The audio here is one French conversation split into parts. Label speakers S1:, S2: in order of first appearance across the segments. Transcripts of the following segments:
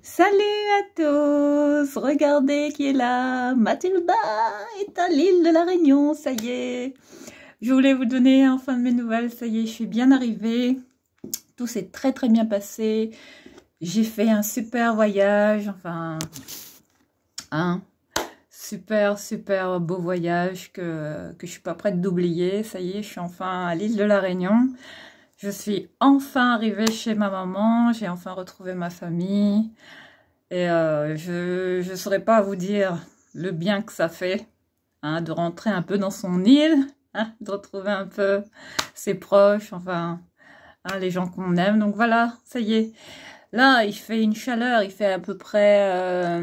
S1: Salut à tous! Regardez qui est là! Mathilda est à l'île de la Réunion, ça y est! Je voulais vous donner enfin de mes nouvelles, ça y est, je suis bien arrivée. Tout s'est très bien passé. J'ai fait un super voyage, enfin, un super beau voyage que je suis pas prête d'oublier. Ça y est, je suis enfin à l'île de la Réunion. Je suis enfin arrivée chez ma maman, j'ai enfin retrouvé ma famille. Et je ne saurais pas vous dire le bien que ça fait hein, de rentrer un peu dans son île, hein, de retrouver un peu ses proches, enfin, hein, les gens qu'on aime. Donc voilà, ça y est. Là, il fait une chaleur, il fait à peu près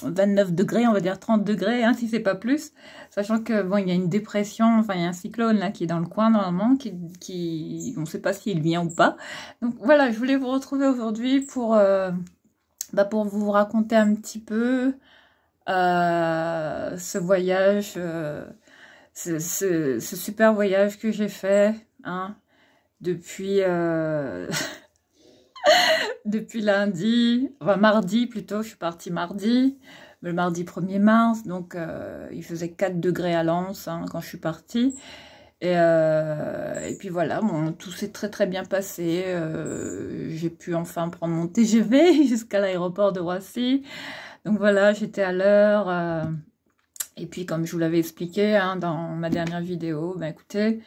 S1: 29 degrés, on va dire 30 degrés, hein, si c'est pas plus. Sachant que bon, il y a une dépression, enfin, il y a un cyclone là qui est dans le coin normalement, on ne sait pas s'il vient ou pas. Donc voilà, je voulais vous retrouver aujourd'hui pour vous raconter un petit peu ce voyage, ce super voyage que j'ai fait hein, depuis, depuis lundi, enfin mardi plutôt, je suis partie mardi, le mardi 1er mars, donc il faisait 4 degrés à Lens hein, quand je suis partie. Et puis voilà, bon, tout s'est très bien passé. J'ai pu enfin prendre mon TGV jusqu'à l'aéroport de Roissy. Donc voilà, j'étais à l'heure. Et puis comme je vous l'avais expliqué hein, dans ma dernière vidéo, ben écoutez,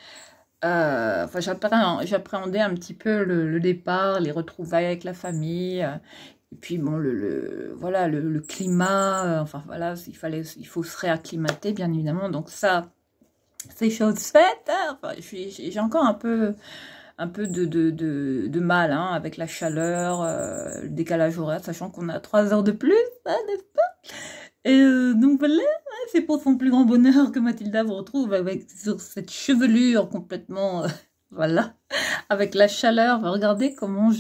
S1: enfin, j'appréhendais un petit peu le départ, les retrouvailles avec la famille. Et puis bon, voilà, le climat, enfin voilà, il faut se réacclimater bien évidemment. Donc ça, c'est chose faite. Hein. Enfin, j'ai encore un peu de mal hein, avec la chaleur, le décalage horaire, sachant qu'on a 3 heures de plus, hein, n'est-ce pas? Et donc voilà, hein, c'est pour son plus grand bonheur que Mathilda vous retrouve avec sur cette chevelure complètement, voilà, avec la chaleur. Regardez comment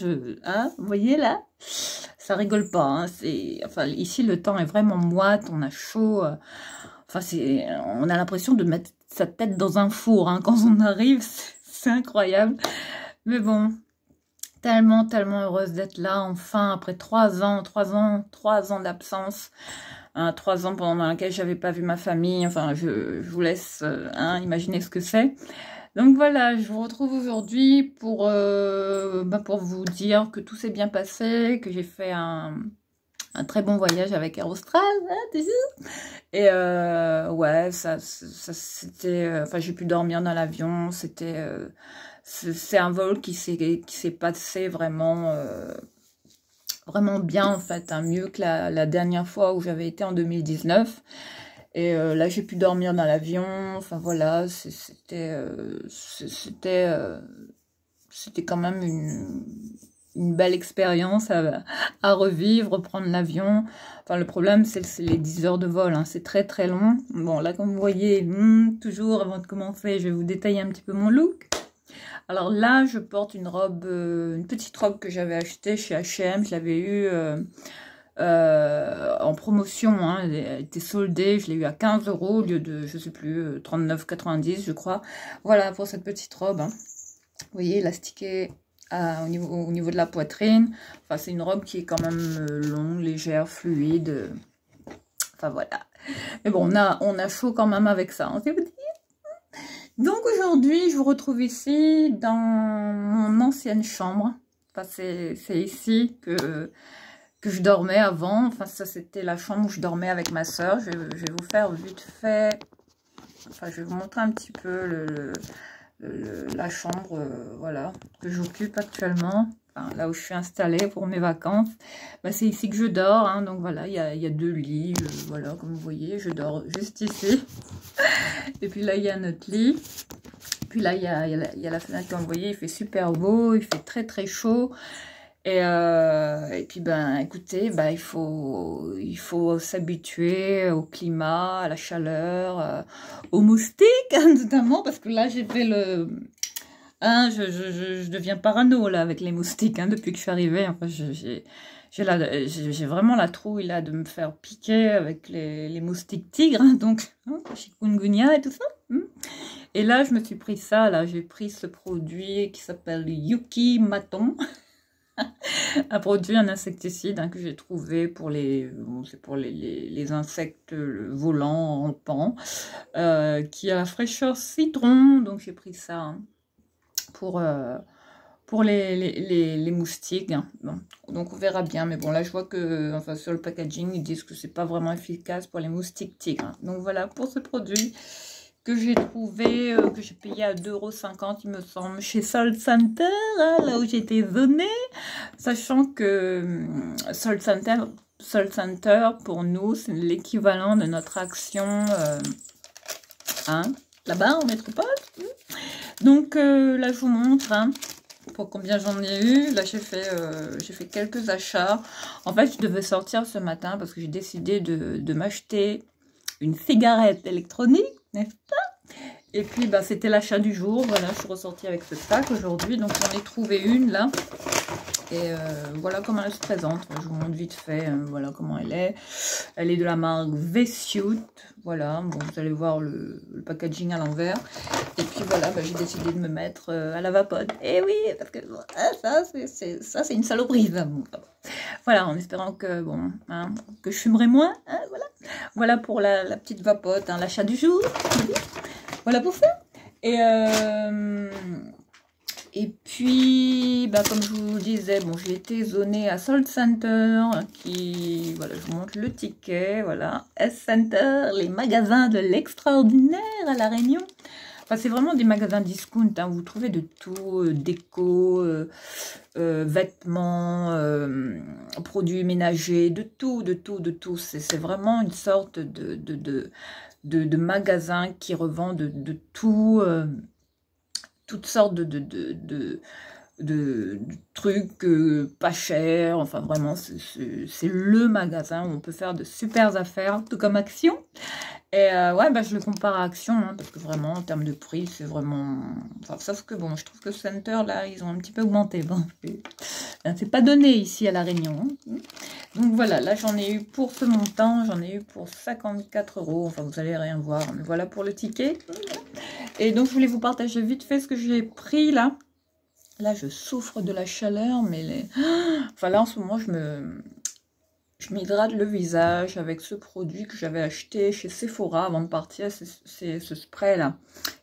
S1: hein, vous voyez là, ça rigole pas. Hein, enfin ici le temps est vraiment moite, on a chaud. Enfin on a l'impression de mettre sa tête dans un four hein, quand on arrive, c'est incroyable. Mais bon, tellement heureuse d'être là, enfin, après 3 ans d'absence. Hein, 3 ans pendant lesquels j'avais pas vu ma famille. Enfin, je vous laisse hein, imaginer ce que c'est. Donc voilà, je vous retrouve aujourd'hui pour vous dire que tout s'est bien passé, que j'ai fait un très bon voyage avec Air Austral, hein, toujours. Et ouais, ça c'était, enfin j'ai pu dormir dans l'avion, c'est un vol qui s'est passé vraiment bien en fait, hein, mieux que la dernière fois où j'avais été en 2019. Et là j'ai pu dormir dans l'avion, enfin voilà, c'était quand même une belle expérience à revivre, prendre l'avion. Enfin, le problème, c'est les 10 heures de vol. Hein. C'est très long. Bon, là, comme vous voyez, toujours avant de commencer, je vais vous détailler un petit peu mon look. Alors là, je porte une robe, une petite robe que j'avais achetée chez H&M. Je l'avais eue en promotion. Hein. Elle était soldée. Je l'ai eu à 15 € au lieu de, je sais plus, 39,90 je crois. Voilà, pour cette petite robe. Hein. Vous voyez, élastiquée au niveau de la poitrine. Enfin, c'est une robe qui est quand même longue, légère, fluide. Enfin, voilà. Mais bon, on a chaud quand même avec ça, hein, c'est vous dire. Donc, aujourd'hui, je vous retrouve ici dans mon ancienne chambre. Enfin, c'est ici que je dormais avant. Enfin, ça, c'était la chambre où je dormais avec ma soeur. Je vais vous faire vite fait... Enfin, je vais vous montrer un petit peu la chambre voilà, que j'occupe actuellement, enfin, là où je suis installée pour mes vacances. Bah, c'est ici que je dors, hein, donc voilà, il y a 2 lits, voilà, comme vous voyez, je dors juste ici. Et puis là, il y a notre lit. Puis là, il y a la fenêtre, comme vous voyez, il fait super beau, il fait très chaud. Et puis, ben, écoutez, ben, il faut s'habituer au climat, à la chaleur, aux moustiques, hein, notamment, parce que là, j'ai fait hein, je deviens parano, là, avec les moustiques, hein, depuis que je suis arrivée. Enfin, j'ai vraiment la trouille, là, de me faire piquer avec les moustiques tigres, hein, donc, hein, chikungunya et tout ça. Et là, je me suis pris ça, là, j'ai pris ce produit qui s'appelle Yuki Maton. un produit, un insecticide hein, que j'ai trouvé pour les, bon, c'est pour les insectes volants, rampants, qui a la fraîcheur citron. Donc j'ai pris ça hein, pour les moustiques. Hein. Bon. Donc on verra bien. Mais bon, là je vois que enfin, sur le packaging, ils disent que c'est pas vraiment efficace pour les moustiques tigres. Hein. Donc voilà pour ce produit que j'ai trouvé, que j'ai payé à 2,50 € il me semble, chez Salt Center, hein, là où j'étais zonée. Sachant que Salt Center, pour nous, c'est l'équivalent de notre action hein, là-bas en métropole. Donc là, je vous montre hein, pour combien j'en ai eu. Là, j'ai fait quelques achats. En fait, je devais sortir ce matin parce que j'ai décidé de m'acheter une cigarette électronique, n'est-ce pas? Et puis, bah, c'était l'achat du jour. Voilà, je suis ressortie avec ce sac aujourd'hui. Donc, j'en ai trouvé une, là. Et voilà comment elle se présente. Je vous montre vite fait. Voilà comment elle est. Elle est de la marque V-Suit. Voilà. Bon, vous allez voir le packaging à l'envers. Et puis, voilà, bah, j'ai décidé de me mettre à la vapote. Et oui, parce que ça, c'est une saloperie. Bon, voilà, en espérant que, bon, hein, que je fumerai moins. Hein, voilà. Voilà pour la petite vapote, hein, l'achat du jour. Voilà pour ça. Et puis, bah, comme je vous disais, bon, j'ai été zonée à Salt Center, qui, voilà, je vous montre le ticket, voilà, S-Center, les magasins de l'extraordinaire à La Réunion. Enfin, c'est vraiment des magasins discount, hein, vous trouvez de tout, déco, vêtements, produits ménagers, de tout. C'est vraiment une sorte de magasin qui revend de tout, toutes sortes de trucs pas chers. Enfin, vraiment, c'est le magasin où on peut faire de super affaires, tout comme Action. Et ouais, bah, je le compare à Action, hein, parce que vraiment, en termes de prix, c'est vraiment... Enfin, sauf que, bon, je trouve que Center, là, ils ont un petit peu augmenté. Bon, c'est pas donné ici à La Réunion. Hein. Donc voilà, là, j'en ai eu pour ce montant, j'en ai eu pour 54 €. Enfin, vous allez rien voir, mais voilà pour le ticket. Et donc, je voulais vous partager vite fait ce que j'ai pris, là. Là, je souffre de la chaleur, mais... Enfin, là, en ce moment, je m'hydrate le visage avec ce produit que j'avais acheté chez Sephora avant de partir. C'est ce spray là,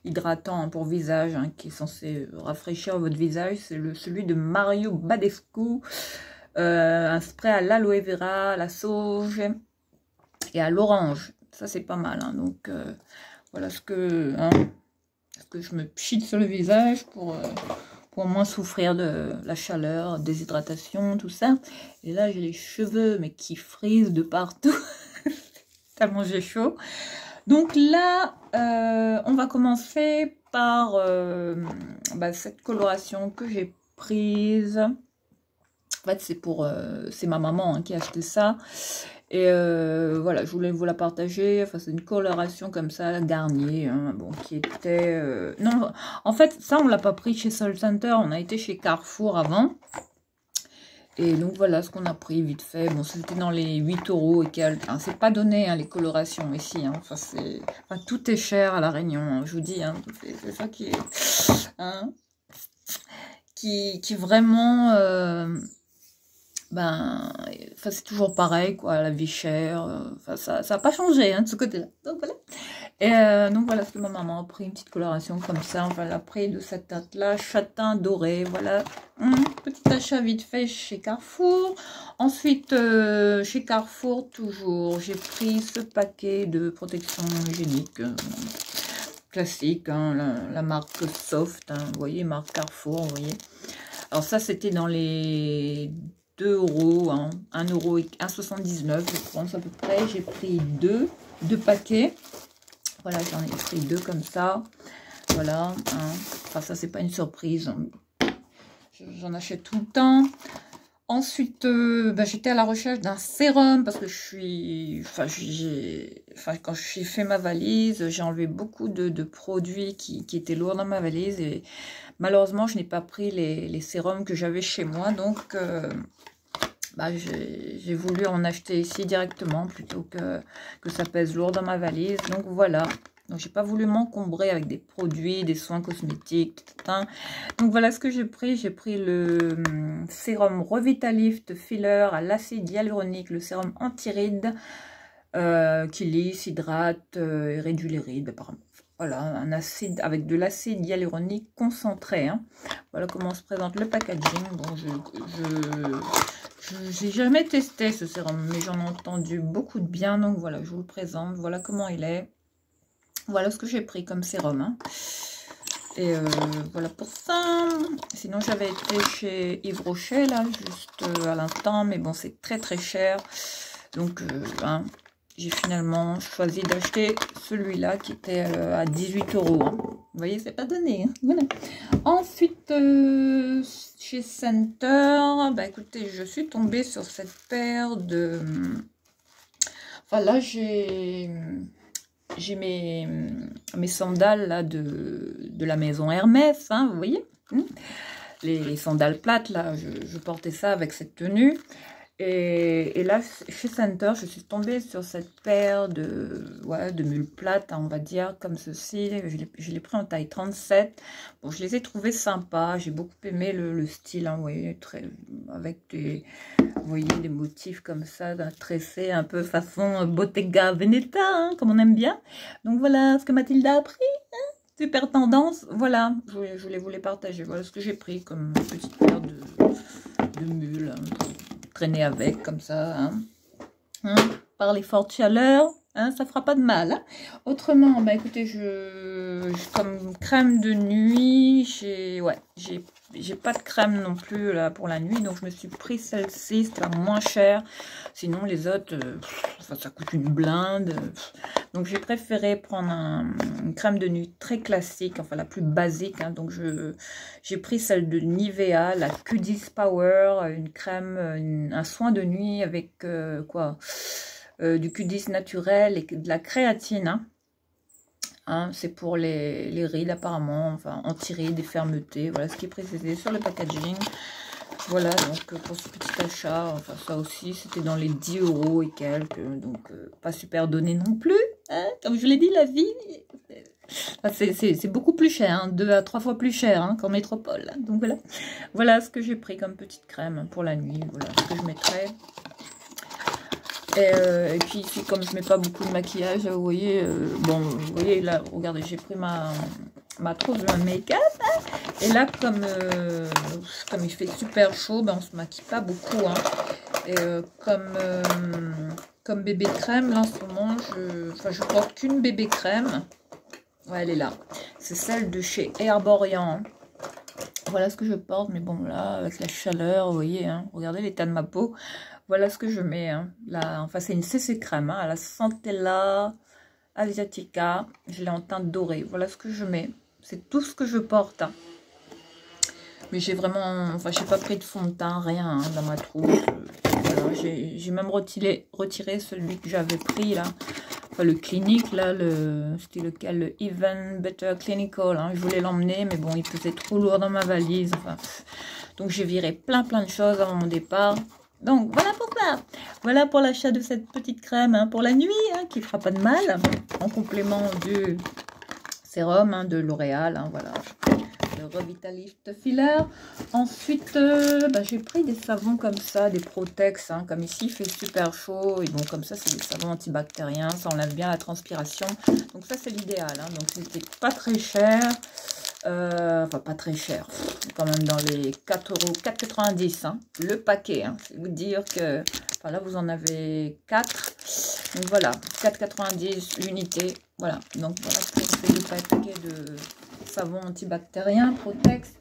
S1: hydratant hein, pour visage, hein, qui est censé rafraîchir votre visage. C'est celui de Mario Badescu. Un spray à l'aloe vera, à la sauge et à l'orange. Ça, c'est pas mal. Hein. Donc, voilà ce que je me pchite sur le visage pour moins souffrir de la chaleur, déshydratation, tout ça. Et là, j'ai les cheveux, mais qui frisent de partout. Tellement j'ai chaud. Donc là, on va commencer par bah, cette coloration que j'ai prise. En fait, c'est ma maman hein, qui a acheté ça. Et voilà, je voulais vous la partager. Enfin, c'est une coloration comme ça, Garnier, hein, bon, qui était... Non, en fait, ça, on l'a pas pris chez Salt Center. On a été chez Carrefour avant. Et donc, voilà ce qu'on a pris vite fait. Bon, c'était dans les 8 € et quelques. Hein, c'est pas donné, hein, les colorations ici. Hein. Enfin, tout est cher à La Réunion, hein, je vous dis. Hein, c'est ça qui est... Hein, qui vraiment... ben, enfin, c'est toujours pareil, quoi, la vie chère, enfin, ça n'a pas changé, hein, de ce côté-là. Donc, voilà. Et donc, voilà, ce que ma maman a pris, une petite coloration comme ça, enfin, elle a pris de cette teinte-là, châtain doré, voilà. Petit achat vite fait chez Carrefour. Ensuite, chez Carrefour, toujours, j'ai pris ce paquet de protection hygiénique, classique, hein, la marque Soft, hein, vous voyez, marque Carrefour, vous voyez. Alors, ça, c'était dans les... 2 €, hein, 1,79 €, je pense à peu près. J'ai pris deux paquets. Voilà, j'en ai pris 2 comme ça. Voilà. Hein. Enfin, ça, c'est pas une surprise. J'en achète tout le temps. Ensuite, bah, j'étais à la recherche d'un sérum parce que quand j'ai fait ma valise, j'ai enlevé beaucoup de produits qui étaient lourds dans ma valise et malheureusement, je n'ai pas pris les sérums que j'avais chez moi. Donc, bah, j'ai voulu en acheter ici directement plutôt que ça pèse lourd dans ma valise. Donc, voilà. Donc, j'ai pas voulu m'encombrer avec des produits, des soins cosmétiques, etc. Donc, voilà ce que j'ai pris. J'ai pris le sérum Revitalift Filler à l'acide hyaluronique, le sérum anti-rides qui lisse, hydrate et réduit les rides, apparemment. Voilà, un acide avec de l'acide hyaluronique concentré. Hein. Voilà comment se présente le packaging. Bon, j'ai jamais testé ce sérum, mais j'en ai entendu beaucoup de bien. Donc voilà, je vous le présente. Voilà comment il est. Voilà ce que j'ai pris comme sérum. Hein. Et voilà pour ça. Sinon, j'avais été chez Yves Rocher, là, juste à l'instant. Mais bon, c'est très très cher. Donc, hein, j'ai finalement choisi d'acheter celui-là qui était à 18 €. Hein. Vous voyez, c'est pas donné. Hein. Voilà. Ensuite, chez Center, bah écoutez, je suis tombée sur cette paire de... Enfin là, j'ai mes sandales là, de la maison Hermès, hein, vous voyez. Les sandales plates, là, je portais ça avec cette tenue. Et là, chez Center, je suis tombée sur cette paire de mules plates, hein, on va dire, comme ceci. Je l'ai pris en taille 37. Bon, je les ai trouvées sympas. J'ai beaucoup aimé le style, hein, vous voyez, avec vous voyez, des motifs comme ça, d'un tressé un peu façon Bottega Veneta, hein, comme on aime bien. Donc voilà ce que Mathilda a pris. Hein, super tendance. Voilà, je voulais vous les partager. Voilà ce que j'ai pris comme petite paire de mules. Hein, traîner avec comme ça, hein, par les fortes chaleurs, hein, ça fera pas de mal. Hein. Autrement, bah écoutez, comme crème de nuit, j'ai pas de crème non plus là pour la nuit, donc je me suis pris celle-ci, c'était la moins chère. Sinon les autres, enfin, ça coûte une blinde. Donc j'ai préféré prendre une crème de nuit très classique, enfin la plus basique. Hein, donc j'ai pris celle de Nivea, la Q10 Power, une crème, un soin de nuit avec quoi du Q10 naturel et de la créatine. Hein. Hein, c'est pour les rides apparemment, enfin anti-rides et fermeté. Voilà ce qui est précisé sur le packaging. Voilà, donc pour ce petit achat, enfin ça aussi, c'était dans les 10 € et quelques, donc pas super donné non plus. Hein, comme je l'ai dit, la vie, c'est beaucoup plus cher, hein, 2 à 3 fois plus cher hein, qu'en métropole. Hein, donc voilà, voilà ce que j'ai pris comme petite crème pour la nuit, voilà ce que je mettrai. Et puis ici, comme je mets pas beaucoup de maquillage, vous voyez, bon, vous voyez là, regardez, j'ai pris ma trousse de make-up. Hein, et là, comme il fait super chaud, ben, on se maquille pas beaucoup. Hein, et comme bébé crème, là en ce moment, je porte qu'une bébé crème. Ouais, elle est là. C'est celle de chez Herborian. Voilà ce que je porte, mais bon, là, avec la chaleur, vous voyez, hein, regardez l'état de ma peau. Voilà ce que je mets. Hein. Là, enfin, c'est une CC crème, hein, à la Centella Asiatica. Je l'ai en teinte dorée. Voilà ce que je mets. C'est tout ce que je porte. Hein. Mais j'ai vraiment... Enfin, j'ai pas pris de fond de teint, rien hein, dans ma trousse. Voilà, j'ai même retiré celui que j'avais pris, là. Enfin, le clinique, là, c'était lequel? Le Even Better Clinical. Hein. Je voulais l'emmener, mais bon, il pesait trop lourd dans ma valise. Enfin, donc, j'ai viré plein de choses avant mon départ. Donc, voilà pour ça. Voilà pour l'achat de cette petite crème hein, pour la nuit, hein, qui ne fera pas de mal. En complément du sérum hein, de L'Oréal. Hein, voilà, le Revitalift Filler. Ensuite, j'ai pris des savons comme ça, des Protex. Hein, comme ici, il fait super chaud. Et bon, comme ça, c'est des savons antibactériens. Ça enlève bien la transpiration. Donc, ça, c'est l'idéal. Hein, donc, c'était pas très cher. Enfin, pas très cher, quand même dans les 4 €, 4,90 hein, le paquet. Hein. C'est vous dire que, enfin là, vous en avez 4. Donc voilà, 4,90 l'unité. Voilà, donc voilà pour ce paquet de savon antibactérien, Protex.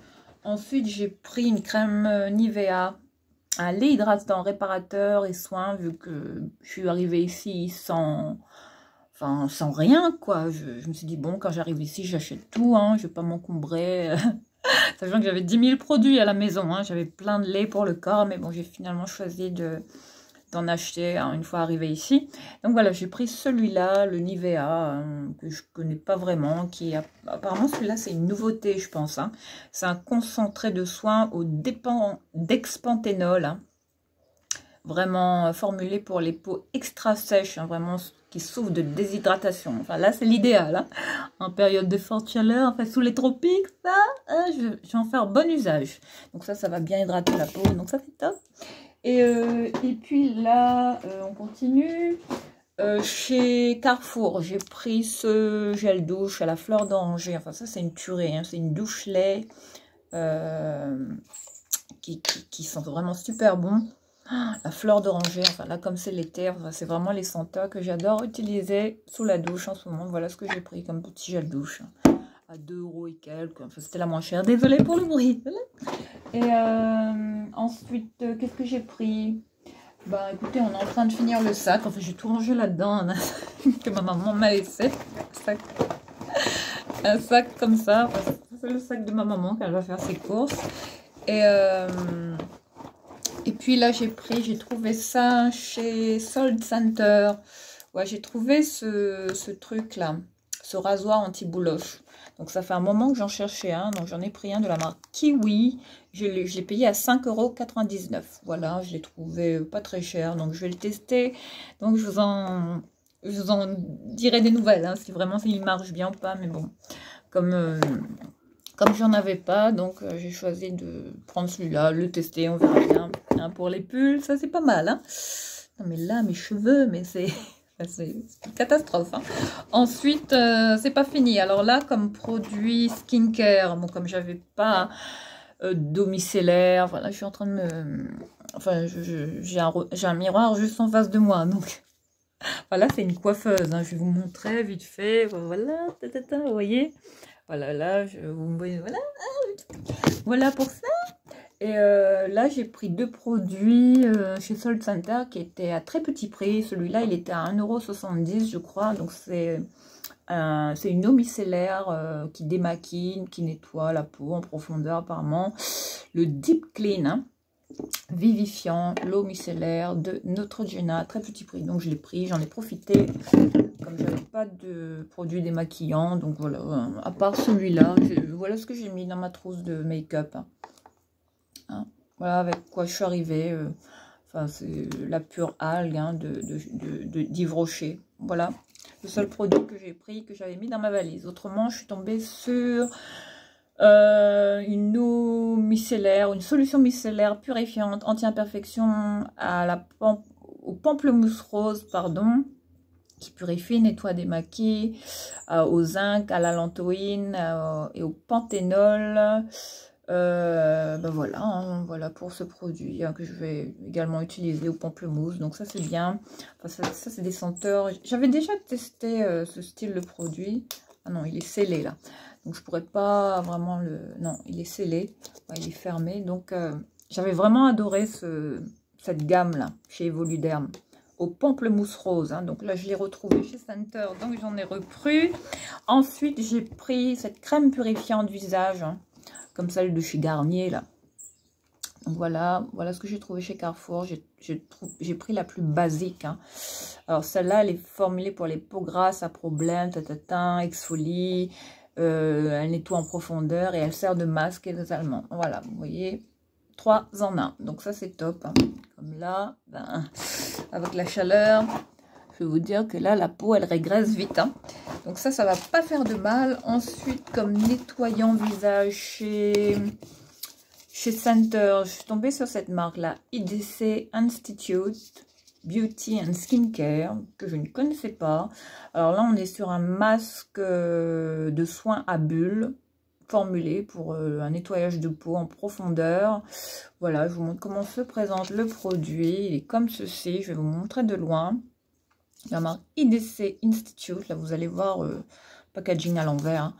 S1: Ensuite, j'ai pris une crème Nivea, un lait hydratant, réparateur et soin, vu que je suis arrivée ici sans rien, quoi. Je me suis dit, bon, quand j'arrive ici, j'achète tout, hein, je vais pas m'encombrer. Sachant que j'avais 10 000 produits à la maison, hein, j'avais plein de lait pour le corps, mais bon, j'ai finalement choisi d'en acheter hein, une fois arrivé ici. Donc voilà, j'ai pris celui-là, le Nivea, hein, que je connais pas vraiment, apparemment celui-là, c'est une nouveauté, je pense. Hein. C'est un concentré de soins au dépend d'expanthénol, hein. vraiment formulé pour les peaux extra sèches, hein, vraiment qui souffrent de déshydratation. Enfin là, c'est l'idéal, hein, en période de forte chaleur, enfin sous les tropiques, ça, hein, je vais en faire bon usage. Donc ça va bien hydrater la peau, donc ça c'est top. Et puis là, on continue. Chez Carrefour, j'ai pris ce gel douche à la fleur d'oranger. Enfin, ça, c'est une tuerie, hein. C'est une douche lait qui sent vraiment super bon. Ah, la fleur d'oranger, enfin là, comme c'est l'été, enfin, c'est vraiment les senteurs que j'adore utiliser sous la douche en ce moment. Voilà ce que j'ai pris comme petit gel douche. À 2 € et quelques. Enfin, c'était la moins chère. Désolée pour le bruit. Et ensuite, qu'est-ce que j'ai pris? Bah écoutez, on est en train de finir le sac. Enfin, j'ai tout rangé là-dedans, hein, que ma maman m'a laissé. Un sac comme ça. Enfin, c'est le sac de ma maman quand elle va faire ses courses. Et puis là, j'ai trouvé ça chez Sold Center. Ouais, j'ai trouvé ce truc-là, ce rasoir anti-bouloche. Donc ça fait un moment que j'en cherchais un, donc j'en ai pris un de la marque Kiwi. Je l'ai payé à 5,99 €. Voilà, je l'ai trouvé pas très cher, donc je vais le tester. Donc je vous en dirai des nouvelles, hein, si vraiment il marche bien ou pas. Mais bon, comme j'en avais pas, donc j'ai choisi de prendre celui-là, le tester, on verra bien. Hein, pour les pulls, ça c'est pas mal. Hein. Non mais là, mes cheveux, mais c'est... C'est une catastrophe. Hein. Ensuite, c'est pas fini. Alors là, comme produit skincare, bon, comme j'avais pas d'eau micellaire, voilà, je suis en train de me... Enfin, j'ai un miroir juste en face de moi. Donc, voilà, c'est une coiffeuse. Hein. Je vais vous montrer vite fait. Voilà, vous voyez. Voilà, là, vous voyez, voilà. Voilà pour ça. Et là, j'ai pris 2 produits chez Sold Center qui étaient à très petit prix. Celui-là, il était à 1,70 €, je crois. Donc, c'est une eau micellaire qui démaquille, qui nettoie la peau en profondeur, apparemment. Le Deep Clean, hein, vivifiant, l'eau micellaire de Neutrogena, très petit prix. Donc, je l'ai pris, j'en ai profité. Comme je n'avais pas de produits démaquillants, donc voilà, à part celui-là, voilà ce que j'ai mis dans ma trousse de make-up. Hein. Voilà avec quoi je suis arrivée. Enfin, c'est la pure algue, hein, d'Yves Rocher. Voilà, le seul produit que j'ai pris, que j'avais mis dans ma valise. Autrement, je suis tombée sur une eau micellaire, une solution micellaire purifiante, anti-imperfection au pamplemousse rose, pardon, qui purifie, nettoie, démaquille, au zinc, à la lantoïne et au panthénol. Ben voilà, hein, voilà pour ce produit, hein, que je vais également utiliser au pamplemousse. Donc ça c'est bien. Enfin, ça c'est des senteurs. J'avais déjà testé ce style de produit. Ah non, il est scellé là. Donc je pourrais pas vraiment le... Non, il est scellé. Ouais, il est fermé. Donc j'avais vraiment adoré cette gamme là, chez Evoluderm. Au pamplemousse rose. Hein. Donc là, je l'ai retrouvé chez Center. Donc j'en ai repris. Ensuite, j'ai pris cette crème purifiante visage. Hein, comme celle de chez Garnier là. Donc voilà ce que j'ai trouvé chez Carrefour. J'ai pris la plus basique. Hein. Alors celle-là, elle est formulée pour les peaux grasses à problème, exfolie, elle nettoie en profondeur et elle sert de masque également. Voilà, vous voyez, 3 en 1. Donc ça c'est top. Hein. Comme là, ben, avec la chaleur, je vais vous dire que là, la peau, elle régresse vite. Hein. Donc ça va pas faire de mal. Ensuite, comme nettoyant visage chez Center, je suis tombée sur cette marque-là, IDC Institute Beauty and Skincare, que je ne connaissais pas. Alors là, on est sur un masque de soins à bulles, formulé pour un nettoyage de peau en profondeur. Voilà, je vous montre comment se présente le produit. Il est comme ceci, je vais vous montrer de loin. La marque IDC Institute, là vous allez voir packaging à l'envers. Hein.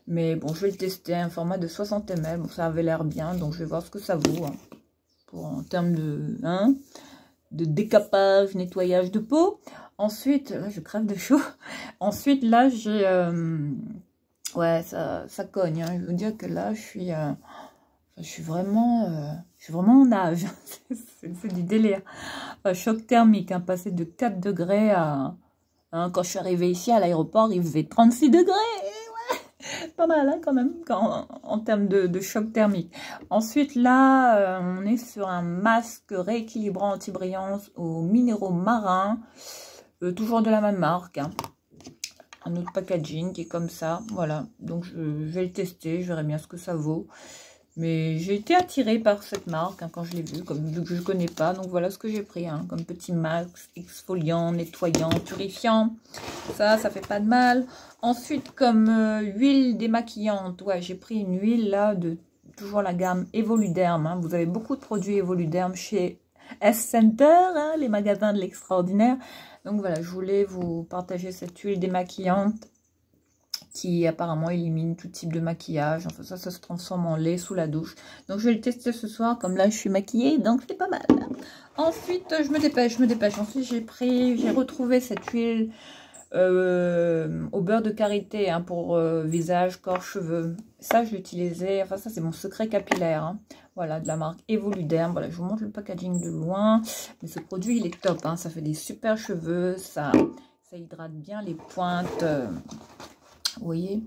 S1: Mais bon, je vais le tester, un format de 60 ml. Bon, ça avait l'air bien, donc je vais voir ce que ça vaut. Hein, en termes de décapage, nettoyage de peau. Ensuite, là, je crève de chaud. Ensuite, là, j'ai... ouais, ça cogne. Hein. Je veux dire que là, je suis vraiment en âge. C'est du délire. Enfin, choc thermique, hein, passer de 4 degrés à... Hein, quand je suis arrivée ici à l'aéroport, il faisait 36 degrés. Ouais. pas mal hein, quand même en termes de choc thermique. Ensuite là, on est sur un masque rééquilibrant anti-brillance aux minéraux marins, toujours de la même marque. Hein. Un autre packaging qui est comme ça, voilà. Donc je vais le tester, je verrai bien ce que ça vaut. Mais j'ai été attirée par cette marque hein, quand je l'ai vue, comme vu que je ne connais pas. Donc voilà ce que j'ai pris, hein, comme petit masque exfoliant, nettoyant, purifiant. Ça fait pas de mal. Ensuite, comme huile démaquillante, ouais, j'ai pris une huile là de toujours la gamme Evoluderm. Hein. Vous avez beaucoup de produits Evoluderm chez S-Center, hein, les magasins de l'extraordinaire. Donc voilà, je voulais vous partager cette huile démaquillante qui apparemment élimine tout type de maquillage. Enfin ça se transforme en lait sous la douche. Donc je vais le tester ce soir, comme là je suis maquillée, donc c'est pas mal. Ensuite je me dépêche. Ensuite j'ai retrouvé cette huile au beurre de karité hein, pour visage, corps, cheveux. Ça je l'utilisais, enfin ça c'est mon secret capillaire. Hein. Voilà, de la marque Evoluderm. Voilà, je vous montre le packaging de loin. Mais ce produit il est top, hein. Ça fait des super cheveux, ça hydrate bien les pointes. Vous voyez,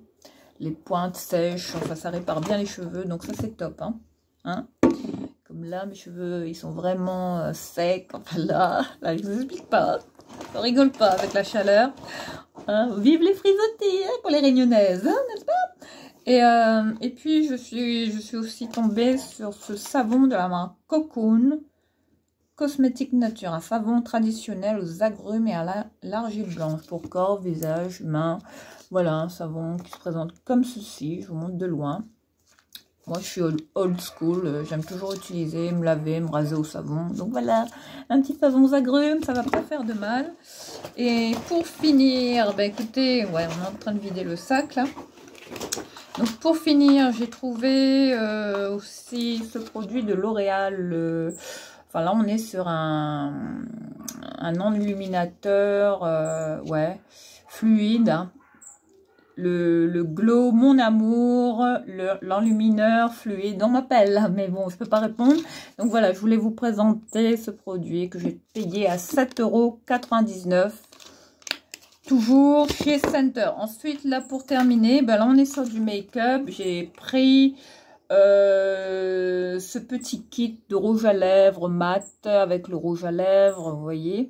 S1: les pointes sèches, enfin ça répare bien les cheveux, donc ça c'est top. Hein. Comme là, mes cheveux, ils sont vraiment secs. Enfin là, je ne vous explique pas. On rigole pas avec la chaleur. Hein. Vive les frisottis hein, pour les Réunionnaises, hein, n'est-ce pas? Et puis je suis aussi tombée sur ce savon de la marque Cocoon Cosmétique Nature, un savon traditionnel aux agrumes et à l'argile blanche pour corps, visage, mains. Voilà, un savon qui se présente comme ceci. Je vous montre de loin. Moi, je suis old school. J'aime toujours utiliser, me laver, me raser au savon. Donc voilà, un petit savon aux agrumes, ça va pas faire de mal. Et pour finir, bah écoutez, ouais, on est en train de vider le sac là. Donc pour finir, j'ai trouvé aussi ce produit de L'Oréal. Enfin là, on est sur un enluminateur, ouais, fluide. Hein. Le Glow Mon Amour, l'enlumineur fluide. On m'appelle là, mais bon, je peux pas répondre. Donc voilà, je voulais vous présenter ce produit que j'ai payé à 7,99 €. Toujours chez Center. Ensuite, là, pour terminer, ben là, on est sur du make-up. J'ai pris ce petit kit de rouge à lèvres mat avec le rouge à lèvres, vous voyez,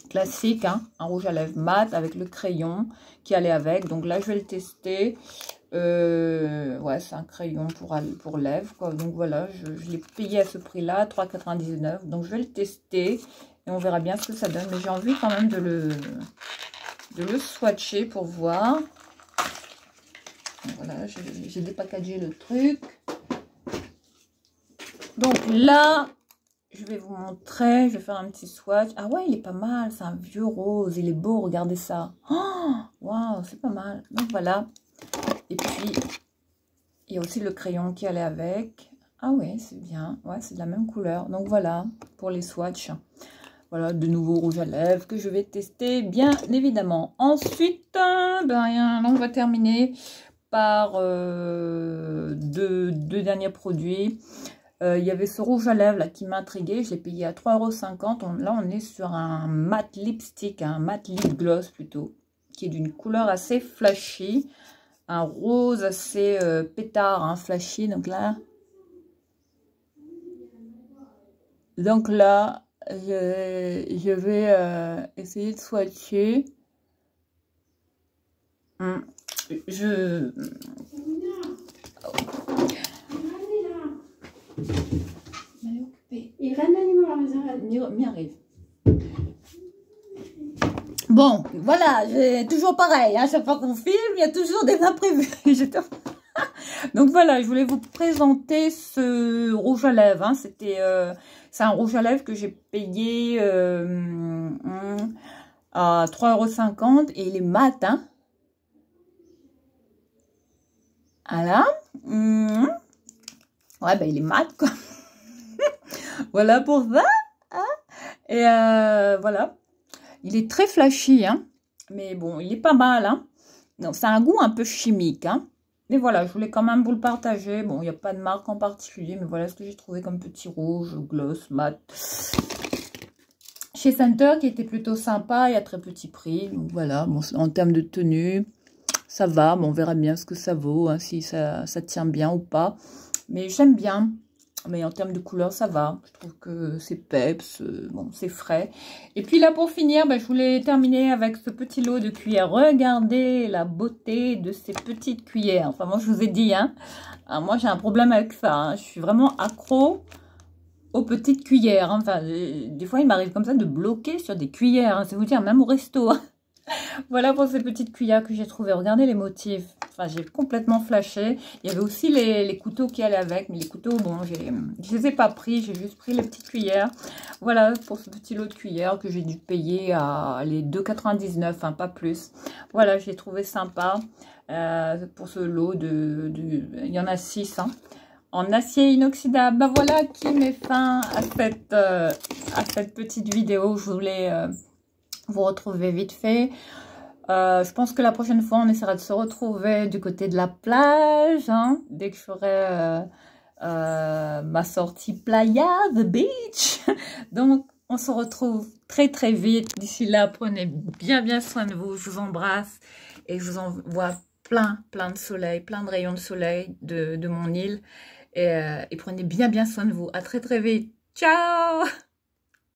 S1: classique, hein, un rouge à lèvres mat avec le crayon qui allait avec. Donc là, je vais le tester. Ouais, c'est un crayon pour lèvres, quoi. Donc voilà, je l'ai payé à ce prix-là, 3,99 €. Donc je vais le tester et on verra bien ce que ça donne. Mais j'ai envie quand même de le swatcher pour voir. Voilà, j'ai dépackagé le truc. Donc là, je vais vous montrer, je vais faire un petit swatch. Ah ouais, il est pas mal, c'est un vieux rose, il est beau, regardez ça. Oh, waouh, c'est pas mal. Donc voilà. Et puis, il y a aussi le crayon qui allait avec. Ah ouais, c'est bien. Ouais, c'est de la même couleur. Donc voilà, pour les swatchs. Voilà, de nouveau rouge à lèvres que je vais tester, bien évidemment. Ensuite, ben, là, on va terminer par deux derniers produits. Il y avait ce rouge à lèvres là qui m'intriguait. Je l'ai payé à 3,50 €. Là, on est sur un matte lipstick, un matte lip gloss plutôt, qui est d'une couleur assez flashy. Un rose assez pétard, hein, flashy. Donc là, je vais essayer de swatcher. M'y arrive. Bon, voilà, toujours pareil. Hein, chaque fois qu'on filme, il y a toujours des imprévus. Donc voilà, je voulais vous présenter ce rouge à lèvres. Hein. C'est un rouge à lèvres que j'ai payé à 3,50 € et il est mat. Hein. Voilà. Ouais, ben il est mat quoi. Voilà pour ça. Hein. Et voilà. Il est très flashy, hein. Mais bon, il est pas mal. Hein. Donc, c'est un goût un peu chimique. Hein. Mais voilà, je voulais quand même vous le partager. Bon, il n'y a pas de marque en particulier, mais voilà ce que j'ai trouvé comme petit rouge, gloss, mat. Chez Center, qui était plutôt sympa et à très petit prix. Donc voilà, bon, en termes de tenue, ça va. Bon, on verra bien ce que ça vaut, hein, si ça tient bien ou pas. Mais j'aime bien. Mais en termes de couleur, ça va. Je trouve que c'est peps, bon, c'est frais. Et puis là, pour finir, je voulais terminer avec ce petit lot de cuillères. Regardez la beauté de ces petites cuillères. Enfin, moi, je vous ai dit, hein. Alors, moi, j'ai un problème avec ça. Hein. Je suis vraiment accro aux petites cuillères. Hein. Enfin, des fois, il m'arrive comme ça de bloquer sur des cuillères. Hein. C'est vous dire, même au resto. Hein. Voilà pour ces petites cuillères que j'ai trouvées. Regardez les motifs. Enfin, j'ai complètement flashé. Il y avait aussi les couteaux qui allaient avec. Mais les couteaux, bon, je les ai pas pris. J'ai juste pris les petites cuillères. Voilà pour ce petit lot de cuillères que j'ai dû payer à les 2,99, hein, pas plus. Voilà, j'ai trouvé sympa pour ce lot il y en a 6, hein, en acier inoxydable. Voilà qui met fin à cette petite vidéo. Je voulais vous retrouver vite fait. Je pense que la prochaine fois, on essaiera de se retrouver du côté de la plage, hein, dès que je ferai ma sortie playa, the beach. Donc, on se retrouve très très vite. D'ici là, prenez bien soin de vous. Je vous embrasse et je vous envoie plein de soleil, plein de rayons de soleil de mon île. Et prenez bien soin de vous. À très vite. Ciao!